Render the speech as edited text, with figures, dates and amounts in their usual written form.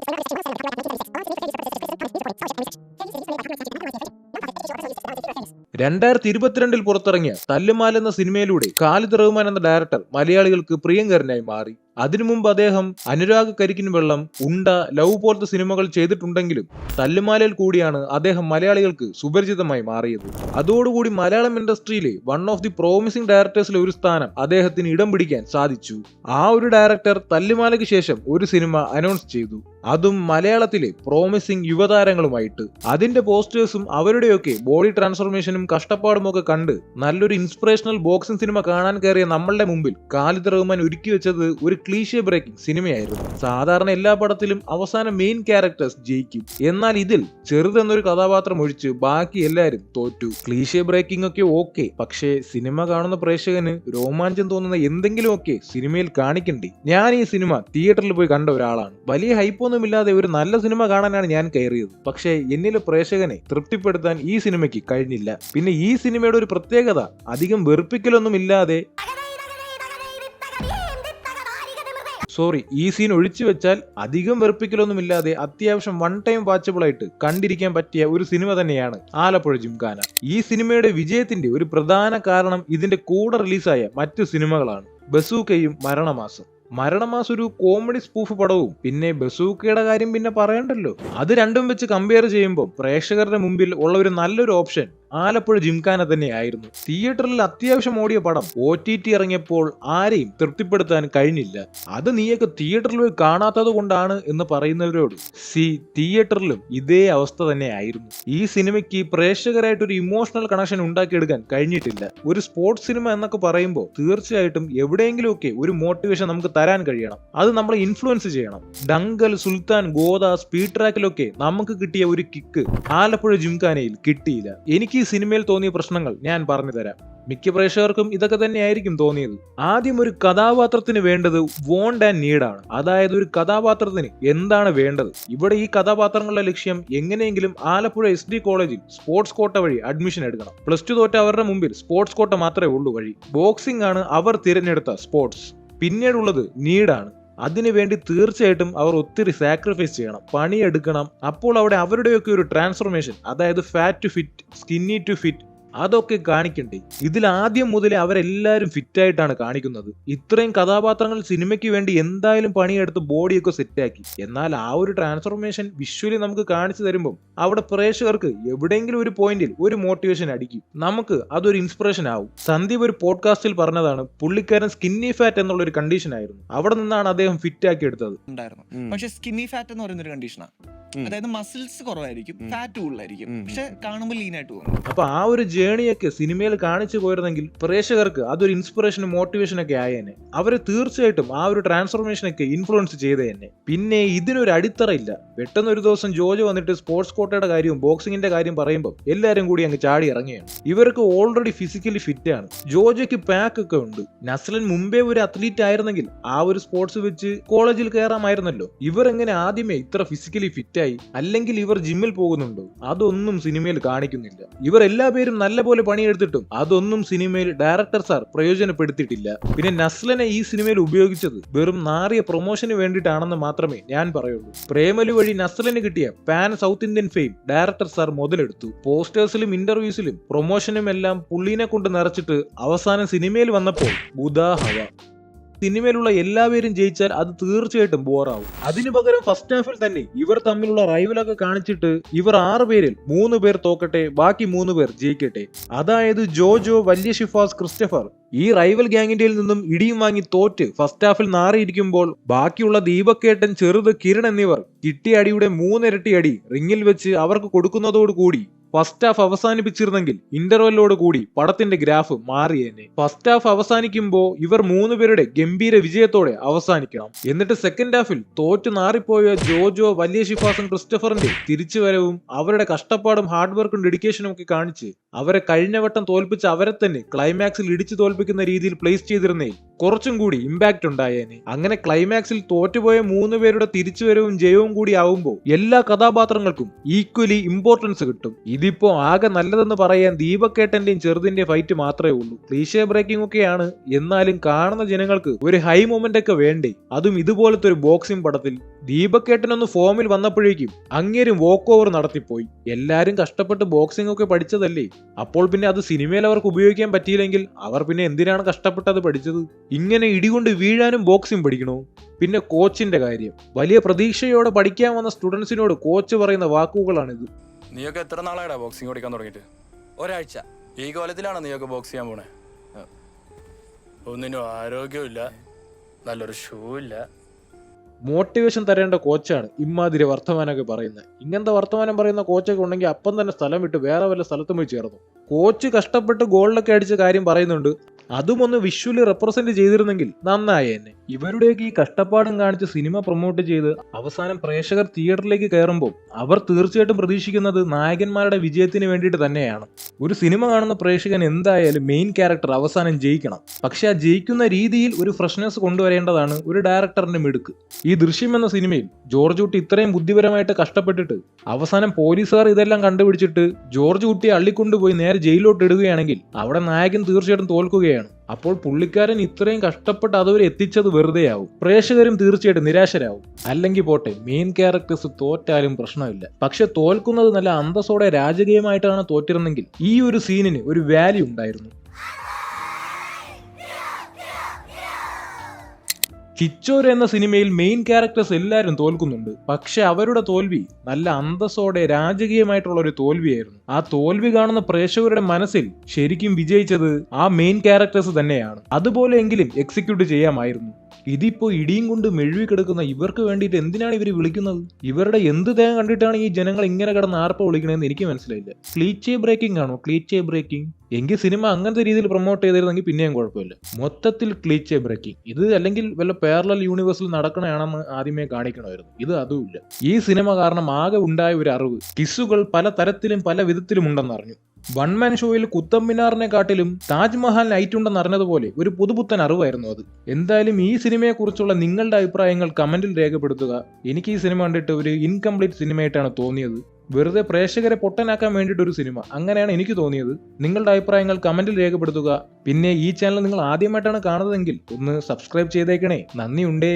2022 പുറത്തിറങ്ങിയ തല്ലുമാല എന്ന സിനിമയിലൂടെ ഖാലിദ് റഹ്മാൻ എന്ന ഡയറക്ടർ മലയാളികൾക്ക് പ്രിയങ്കരനായി മാറി. അതിനു മുമ്പ് അദ്ദേഹം അനുരാഗ് കരിക്കിൻ വെള്ളം, ഉണ്ട, ലവ് പോലത്തെ സിനിമകൾ ചെയ്തിട്ടുണ്ടെങ്കിലും തല്ലുമാലയിൽ കൂടിയാണ് അദ്ദേഹം മലയാളികൾക്ക് സുപരിചിതമായി മാറിയത്. അതോടുകൂടി മലയാളം ഇൻഡസ്ട്രിയിലെ വൺ ഓഫ് ദി പ്രോമിസിംഗ് ഡയറക്ടേഴ്സിലെ ഒരു സ്ഥാനം അദ്ദേഹത്തിന് ഇടം പിടിക്കാൻ സാധിച്ചു. ആ ഒരു ഡയറക്ടർ തല്ലുമാലയ്ക്ക് ശേഷം ഒരു സിനിമ അനൗൺസ് ചെയ്തു, അതും മലയാളത്തിലെ പ്രോമിസിംഗ് യുവതാരങ്ങളുമായിട്ട്. അതിന്റെ പോസ്റ്റേഴ്സും അവരുടെയൊക്കെ ബോഡി ട്രാൻസ്ഫോർമേഷനും കഷ്ടപ്പാടും ഒക്കെ കണ്ട് നല്ലൊരു ഇൻസ്പിറേഷണൽ ബോക്സിംഗ് സിനിമ കാണാൻ കയറിയ നമ്മളുടെ മുമ്പിൽ ഖാലിദ് റഹ്മാൻ ഒരുക്കി വെച്ചത് ഒരു ക്ലീഷേ ബ്രേക്കിംഗ് സിനിമയായിരുന്നു. സാധാരണ എല്ലാ പടത്തിലും അവസാനം മെയിൻ ക്യാരക്ടേഴ്സ് ജയിക്കും, എന്നാൽ ഇതിൽ ചെറുതെന്നൊരു കഥാപാത്രം ഒഴിച്ച് ബാക്കി എല്ലാവരും തോറ്റു. ക്ലീഷേ ബ്രേക്കിംഗ് ഒക്കെ ഓക്കെ, പക്ഷേ സിനിമ കാണുന്ന പ്രേക്ഷകന് രോമാഞ്ചം തോന്നുന്ന എന്തെങ്കിലുമൊക്കെ സിനിമയിൽ കാണിക്കണ്ടേ. ഞാൻ ഈ സിനിമ തിയേറ്ററിൽ പോയി കണ്ട ഒരാളാണ്. വലിയ ഹൈപ്പൊന്നുമില്ലാതെ ഒരു നല്ല സിനിമ കാണാനാണ് ഞാൻ കയറിയത്. പക്ഷേ എന്നിലെ പ്രേക്ഷകനെ തൃപ്തിപ്പെടുത്താൻ ഈ സിനിമയ്ക്ക് കഴിഞ്ഞില്ല. പിന്നെ ഈ സിനിമയുടെ ഒരു പ്രത്യേകത, അധികം വെറുപ്പിക്കലൊന്നും ഇല്ലാതെ, ഈ സീൻ ഒഴിച്ചു വെച്ചാൽ അധികം വെറുപ്പിക്കലൊന്നുമില്ലാതെ അത്യാവശ്യം വൺ ടൈം വാച്ചബിൾ ആയിട്ട് കണ്ടിരിക്കാൻ പറ്റിയ ഒരു സിനിമ തന്നെയാണ് ആലപ്പുഴ ജിംഖാന. ഈ സിനിമയുടെ വിജയത്തിന്റെ ഒരു പ്രധാന കാരണം ഇതിന്റെ കൂടെ റിലീസായ മറ്റു സിനിമകളാണ്. ബസൂക്കയും മരണമാസം ഒരു കോമഡി സ്പൂഫ് പടവും, പിന്നെ ബസൂക്കയുടെ കാര്യം പിന്നെ പറയണ്ടല്ലോ. അത് രണ്ടും വെച്ച് കമ്പയർ ചെയ്യുമ്പോൾ പ്രേക്ഷകരുടെ മുമ്പിൽ ഉള്ള ഒരു നല്ലൊരു ഓപ്ഷൻ ആലപ്പുഴ ജിംഖാന തന്നെയായിരുന്നു. തിയേറ്ററിൽ അത്യാവശ്യം ഓടിയ പടം OTT ഇറങ്ങിയപ്പോൾ ആരെയും തൃപ്തിപ്പെടുത്താൻ കഴിഞ്ഞില്ല. അത് നീയൊക്കെ തിയേറ്ററിൽ പോയി കാണാത്തത് കൊണ്ടാണ് എന്ന് പറയുന്നവരോട് തിയേറ്ററിലും ഇതേ അവസ്ഥ തന്നെയായിരുന്നു. ഈ സിനിമയ്ക്ക് പ്രേക്ഷകരായിട്ടൊരു ഇമോഷണൽ കണക്ഷൻ ഉണ്ടാക്കിയെടുക്കാൻ കഴിഞ്ഞിട്ടില്ല. ഒരു സ്പോർട്സ് സിനിമ എന്നൊക്കെ പറയുമ്പോൾ തീർച്ചയായിട്ടും എവിടെയെങ്കിലുമൊക്കെ ഒരു മോട്ടിവേഷൻ നമുക്ക് തരാൻ കഴിയണം. അത് നമ്മളെ ഇൻഫ്ലുവൻസ് ചെയ്യണം. ഡങ്കൽ, സുൽത്താൻ, ഗോദ, സ്പീഡ് ട്രാക്കിലൊക്കെ നമുക്ക് കിട്ടിയ ഒരു കിക്ക് ആലപ്പുഴ ജിംഖാനയിൽ കിട്ടിയില്ല. എനിക്ക് ഈ സിനിമയിൽ തോന്നിയ പ്രശ്നങ്ങൾ ഞാൻ പറഞ്ഞു തരാം. മിക്ക പ്രേക്ഷകർക്കും ഇതൊക്കെ തന്നെയായിരിക്കും തോന്നിയത്. ആദ്യം ഒരു കഥാപാത്രത്തിന് വേണ്ടത് വോണ്ട് ആൻഡ് നീഡാണ്. അതായത് ഒരു കഥാപാത്രത്തിന് എന്താണ് വേണ്ടത്. ഇവിടെ ഈ കഥാപാത്രങ്ങളുടെ ലക്ഷ്യം എങ്ങനെയെങ്കിലും ആലപ്പുഴ SD കോളേജിൽ സ്പോർട്സ് കോട്ട വഴി അഡ്മിഷൻ എടുക്കണം. +2 തോറ്റ അവരുടെ മുമ്പിൽ സ്പോർട്സ് കോട്ട മാത്രമേ ഉള്ളൂ വഴി. ബോക്സിംഗ് ആണ് അവർ തിരഞ്ഞെടുത്ത സ്പോർട്സ്. പിന്നീടുള്ളത് നീഡാണ്. അതിനുവേണ്ടി തീർച്ചയായിട്ടും അവർ ഒത്തിരി സാക്രിഫൈസ് ചെയ്യണം, പണിയെടുക്കണം. അപ്പോൾ അവിടെ അവരുടെയൊക്കെ ഒരു ട്രാൻസ്ഫോർമേഷൻ, അതായത് fat to fit, skinny to fit, അതൊക്കെ കാണിക്കണ്ടേ. ഇതിൽ ആദ്യം മുതലേ അവരെല്ലാവരും ഫിറ്റായിട്ടാണ് കാണിക്കുന്നത്. ഇത്രയും കഥാപാത്രങ്ങൾ സിനിമയ്ക്ക് വേണ്ടി എന്തായാലും പണിയെടുത്ത് ബോഡിയൊക്കെ സെറ്റാക്കി. എന്നാൽ ആ ഒരു ട്രാൻസ്ഫോർമേഷൻ വിഷ്വലി നമുക്ക് കാണിച്ചു തരുമ്പോൾ അവിടെ പ്രേക്ഷകർക്ക് എവിടെയെങ്കിലും ഒരു പോയിന്റിൽ ഒരു മോട്ടിവേഷൻ അടിക്കും. നമുക്ക് അതൊരു ഇൻസ്പിറേഷൻ ആവും. സന്ദീപ് ഒരു പോഡ്കാസ്റ്റിൽ പറഞ്ഞതാണ്, പുള്ളിക്കാരൻ സ്കിന്നി ഫാറ്റ് എന്നുള്ള ഒരു കണ്ടീഷൻ ആയിരുന്നു. അവിടെ നിന്നാണ് അദ്ദേഹം ഫിറ്റ് ആക്കി എടുത്തത്. പക്ഷെ സ്കിന്നി ഫാറ്റ് എന്ന് പറയുന്ന ഒരു കണ്ടീഷനാണ്. അതായത് മസിൽസ് കുറവായിരിക്കും, ഫാറ്റ് കൂടുതലായിരിക്കും, പക്ഷെ കാണുമ്പോൾ ലീൻ ആയിട്ട് പോകും. അപ്പൊ ആ ഒരു ജേണിയൊക്കെ സിനിമയിൽ കാണിച്ചു പോയിരുന്നെങ്കിൽ പ്രേക്ഷകർക്ക് അതൊരു ഇൻസ്പിറേഷനും മോട്ടിവേഷൻ ഒക്കെ ആയേനെ. അവരെ തീർച്ചയായിട്ടും ആ ഒരു ട്രാൻസ്ഫോർമേഷൻ ഒക്കെ ഇൻഫ്ലുവൻസ് ചെയ്ത് തന്നെ. പിന്നെ ഇതിനൊരു അടിത്തറ ഇല്ല. പെട്ടെന്ന് ഒരു ദിവസം ജോജോ വന്നിട്ട് സ്പോർട്സ് കോട്ടയുടെ കാര്യവും ബോക്സിംഗിന്റെ കാര്യം പറയുമ്പോൾ എല്ലാവരും കൂടി അങ്ങ് ചാടി ഇറങ്ങിയാണ്. ഇവർക്ക് ഓൾറെഡി ഫിസിക്കലി ഫിറ്റ് ആണ്. ജോജോയ്ക്ക് പാക്ക് ഒക്കെ ഉണ്ട്. നസ്ലൻ മുമ്പേ ഒരു അത്ലീറ്റ് ആയിരുന്നെങ്കിൽ ആ ഒരു സ്പോർട്സ് വെച്ച് കോളേജിൽ കയറാമായിരുന്നല്ലോ. ഇവർ എങ്ങനെ ആദ്യമേ ഇത്ര ഫിസിക്കലി ഫിറ്റ് ആയി? അല്ലെങ്കിൽ ഇവർ ജിമ്മിൽ പോകുന്നുണ്ടോ? അതൊന്നും സിനിമയിൽ കാണിക്കുന്നില്ല. ഇവർ എല്ലാ പേരും നല്ലപോലെ പണിയെടുത്തിട്ടും അതൊന്നും സിനിമയിൽ ഡയറക്ടർ സാർ പ്രയോജനപ്പെടുത്തിയിട്ടില്ല. പിന്നെ നസ്ലനെ ഈ സിനിമയിൽ ഉപയോഗിച്ചത് വെറും നാറിയ പ്രൊമോഷന് വേണ്ടിയിട്ടാണെന്ന് മാത്രമേ ഞാൻ പറയുള്ളൂ. പ്രേമലു വഴി നസ്ലന് കിട്ടിയ pan south Indian fame director sir മുതലെടുത്തു. പോസ്റ്റേഴ്സിലും ഇന്റർവ്യൂസിലും പ്രൊമോഷനും എല്ലാം പുള്ളിനെ കൊണ്ട് നിറച്ചിട്ട് അവസാനം സിനിമയിൽ വന്നപ്പോൾ ബുധാഹവ. സിനിമയിലുള്ള എല്ലാവരും ജയിച്ചാൽ അത് തീർച്ചയായിട്ടും ബോറാവും. അതിനു പകരം ഫസ്റ്റ് ഹാഫിൽ തന്നെ ഇവർ തമ്മിലുള്ള റൈവലൊക്കെ കാണിച്ചിട്ട് ഇവർ 6 പേരിൽ 3 പേർ തോക്കട്ടെ, ബാക്കി 3 പേർ ജയിക്കട്ടെ. അതായത് ജോജോ, വലിയ ഷിഫാസ്, ക്രിസ്റ്റഫർ ഈ റൈവൽ ഗ്യാങ്ങിന്റെ നിന്നും ഇടിയും വാങ്ങി തോറ്റ് ഫസ്റ്റ് ഹാഫിൽ നാറിയിരിക്കുമ്പോൾ ബാക്കിയുള്ള ദീപക്കേട്ടൻ, ചെറുത്, കിരൺ എന്നിവർ കിട്ടിയ അടിയുടെ 3 ഇരട്ടി അടി റിങ്ങിൽ വെച്ച് അവർക്ക് കൊടുക്കുന്നതോടുകൂടി ഫസ്റ്റ് ഹാഫ് അവസാനിപ്പിച്ചിരുന്നെങ്കിൽ ഇന്റർവെല്ലോട് കൂടി പടത്തിന്റെ ഗ്രാഫ് മാറിയേനെ. ഫസ്റ്റ് ഹാഫ് അവസാനിക്കുമ്പോൾ ഇവർ 3 പേരുടെ ഗംഭീര വിജയത്തോടെ അവസാനിക്കണം. എന്നിട്ട് സെക്കൻഡ് ഹാഫിൽ തോറ്റു നാറിപ്പോയ ജോജോ, വലിയ ഷിഫാസും ക്രിസ്റ്റഫറിന്റെ തിരിച്ചുവരവും അവരുടെ കഷ്ടപ്പാടും ഹാർഡ് വർക്കും ഡെഡിക്കേഷനും ഒക്കെ കാണിച്ച് അവരെ കഴിഞ്ഞ വട്ടം തോൽപ്പിച്ച അവരെ തന്നെ ക്ലൈമാക്സിൽ ഇടിച്ചു തോൽപ്പിക്കുന്ന രീതിയിൽ പ്ലേസ് ചെയ്തിരുന്നേ കുറച്ചും കൂടി ഇമ്പാക്ട് ഉണ്ടായേനെ. അങ്ങനെ ക്ലൈമാക്സിൽ തോറ്റുപോയ 3 പേരുടെ തിരിച്ചുവരവും ജയവും കൂടി ആവുമ്പോൾ എല്ലാ കഥാപാത്രങ്ങൾക്കും ഈക്വലി ഇമ്പോർട്ടൻസ് കിട്ടും. ഇതിപ്പോ ആകെ നല്ലതെന്ന് പറയാൻ ദീപക്കേട്ടന്റെയും ചെറുതിന്റെയും ഫൈറ്റ് മാത്രമേ ഉള്ളൂ. ക്ലീഷേ ബ്രേക്കിംഗ് ഒക്കെയാണ്, എന്നാലും കാണുന്ന ജനങ്ങൾക്ക് ഒരു ഹൈ മൊമെന്റ് ഒക്കെ വേണ്ടേ, അതും ഇതുപോലത്തെ ഒരു ബോക്സിംഗ് പടത്തിൽ. ദീപക്കേട്ടനൊന്ന് ഫോമിൽ വന്നപ്പോഴേക്കും അങ്ങേരും വോക്ക് ഓവർ നടത്തിപ്പോയി. എല്ലാരും കഷ്ടപ്പെട്ട് ബോക്സിംഗ് ഒക്കെ പഠിച്ചതല്ലേ, അപ്പോൾ പിന്നെ അത് സിനിമയിൽ അവർക്ക് ഉപയോഗിക്കാൻ പറ്റിയില്ലെങ്കിൽ അവർ പിന്നെ എന്തിനാണ് കഷ്ടപ്പെട്ടത് പഠിച്ചത്? ഇങ്ങനെ ഇടികൊണ്ട് വീഴാനും ബോക്സിംഗ് പഠിക്കണോ? പിന്നെ കോച്ചിന്റെ കാര്യം, വലിയ പ്രതീക്ഷയോടെ പഠിക്കാൻ വന്ന സ്റ്റുഡൻസിനോട് കോച്ച് പറയുന്ന വാക്കുകളാണിത്. നീയൊക്കെ എത്ര നാളായിടാ ബോക്സിംഗ് പഠിക്കാൻ തുടങ്ങിയിട്ട്? ഒരാഴ്ച. ഈ കോലത്തിലാണോ നീയൊക്കെ ബോക്സ് ചെയ്യാൻ പോണേ? ഒന്നിനും ആരോഗ്യമില്ല, നല്ലൊരു ഷൂ ഇല്ല. മോട്ടിവേഷൻ തരേണ്ട കോച്ചാണ് ഇമ്മാതിരി വർത്തമാനമൊക്കെ പറയുന്നത്. ഇങ്ങനത്തെ വർത്തമാനം പറയുന്ന കോച്ചൊക്കെ ഉണ്ടെങ്കിൽ അപ്പം തന്നെ സ്ഥലം വിട്ട് വേറെ വല്ല സ്ഥലത്തും പോയി ചേർന്നു. കോച്ച് കഷ്ടപ്പെട്ട് ഗോളിലൊക്കെ അടിച്ച കാര്യം പറയുന്നുണ്ട്, അതും ഒന്ന് വിഷ്വലി റെപ്രസെന്റ് ചെയ്തിരുന്നെങ്കിൽ നന്നായി തന്നെ. ഇവരുടെയൊക്കെ ഈ കഷ്ടപ്പാടും കാണിച്ച് സിനിമ പ്രൊമോട്ട് ചെയ്ത് അവസാനം പ്രേക്ഷകർ തിയേറ്ററിലേക്ക് കയറുമ്പോൾ അവർ തീർച്ചയായിട്ടും പ്രതീക്ഷിക്കുന്നത് നായകന്മാരുടെ വിജയത്തിന് വേണ്ടിയിട്ട് തന്നെയാണ്. ഒരു സിനിമ കാണുന്ന പ്രേക്ഷകൻ എന്തായാലും മെയിൻ ക്യാരക്ടർ അവസാനം ജയിക്കണം. പക്ഷെ ആ ജയിക്കുന്ന രീതിയിൽ ഒരു ഫ്രഷ്നെസ് കൊണ്ടുവരേണ്ടതാണ് ഒരു ഡയറക്ടറിന്റെ മിടുക്ക്. ഈ ദൃശ്യം എന്ന സിനിമയിൽ ജോർജ് കുട്ടി ഇത്രയും ബുദ്ധിപരമായിട്ട് കഷ്ടപ്പെട്ടിട്ട് അവസാനം പോലീസുകാർ ഇതെല്ലാം കണ്ടുപിടിച്ചിട്ട് ജോർജ് കുട്ടിയെ അള്ളിക്കൊണ്ടുപോയി നേരെ ജയിലിലോട്ട് ഇടുകയാണെങ്കിൽ അവിടെ നായകൻ തീർച്ചയായിട്ടും തോൽക്കുകയാണ്. അപ്പോൾ പുള്ളിക്കാരൻ ഇത്രയും കഷ്ടപ്പെട്ട് അതുവരെ എത്തിച്ചത് വെറുതെയാവും. പ്രേക്ഷകരും തീർച്ചയായിട്ടും നിരാശരാവും. അല്ലെങ്കിൽ പോട്ടെ, മെയിൻ ക്യാരക്ടേഴ്സ് തോറ്റാലും പ്രശ്നമില്ല. പക്ഷെ തോൽക്കുന്നത് നല്ല അന്തസ്സോടെ രാജകീയമായിട്ടാണ് തോറ്റിരുന്നെങ്കിൽ ഈ ഒരു സീനിന് ഒരു വാല്യൂ ഉണ്ടായിരുന്നു. കിച്ചോര എന്ന സിനിമയിൽ മെയിൻ ക്യാരക്ടേഴ്സ് എല്ലാവരും തോൽക്കുന്നുണ്ട്. പക്ഷെ അവരുടെ തോൽവി നല്ല അന്തസ്സോടെ രാജകീയമായിട്ടുള്ള ഒരു തോൽവിയായിരുന്നു. ആ തോൽവി കാണുന്ന പ്രേക്ഷകരുടെ മനസ്സിൽ ശരിക്കും വിജയിച്ചത് ആ മെയിൻ ക്യാരക്ടേഴ്സ് തന്നെയാണ്. അതുപോലെയെങ്കിലും എക്സിക്യൂട്ട് ചെയ്യാമായിരുന്നു. ഇതിപ്പോ ഇടിയും കൊണ്ട് മെഴുകി കിടക്കുന്ന ഇവർക്ക് വേണ്ടിയിട്ട് എന്തിനാണ് ഇവർ വിളിക്കുന്നത്? ഇവരുടെ എന്ത് തേങ്ങ കണ്ടിട്ടാണ് ഈ ജനങ്ങൾ ഇങ്ങനെ കിടന്ന് ആർപ്പ വിളിക്കണമെന്ന് എനിക്ക് മനസ്സിലായില്ല. ക്ലീച്ചേ ബ്രേക്കിംഗ് ആണോ? ക്ലീച്ചേ ബ്രേക്കിംഗ് എങ്കിൽ സിനിമ അങ്ങനത്തെ രീതിയിൽ പ്രൊമോട്ട് ചെയ്തിരുന്നെങ്കിൽ പിന്നെയും കുഴപ്പമില്ല. മൊത്തത്തിൽ ക്ലീച്ചേ ബ്രേക്കിംഗ്. ഇത് അല്ലെങ്കിൽ വല്ല പാരലൽ യൂണിവേഴ്സിൽ നടക്കണയാണെന്ന് ആദ്യമേ കാണിക്കണമായിരുന്നു. ഇത് അതുമില്ല. ഈ സിനിമ കാരണം ആകെ ഉണ്ടായ ഒരു അറിവ്, കിസ്സുകൾ പല തരത്തിലും പല വിധത്തിലും ഉണ്ടെന്നറിഞ്ഞു. വൺമാൻ ഷോയിൽ കുത്തബ് മിനാറിനെ കാട്ടിലും താജ്മഹൽ നൈറ്റ് ഉണ്ടെന്ന് അറിഞ്ഞതുപോലെ ഒരു പുതുപുത്തൻ അറിവായിരുന്നു അത്. എന്തായാലും ഈ സിനിമയെ കുറിച്ചുള്ള നിങ്ങളുടെ അഭിപ്രായങ്ങൾ കമന്റിൽ രേഖപ്പെടുത്തുക. എനിക്ക് ഈ സിനിമ കണ്ടിട്ട് ഒരു ഇൻകംപ്ലീറ്റ് സിനിമയായിട്ടാണ് തോന്നിയത്. വെറുതെ പ്രേക്ഷകരെ പൊട്ടനാക്കാൻ വേണ്ടിയിട്ട് ഒരു സിനിമ, അങ്ങനെയാണ് എനിക്ക് തോന്നിയത്. നിങ്ങളുടെ അഭിപ്രായങ്ങൾ കമന്റിൽ രേഖപ്പെടുത്തുക. പിന്നെ ഈ ചാനൽ നിങ്ങൾ ആദ്യമായിട്ടാണ് കാണുന്നതെങ്കിൽ ഒന്ന് സബ്സ്ക്രൈബ് ചെയ്തേക്കണേ. നന്ദിയുണ്ടേ.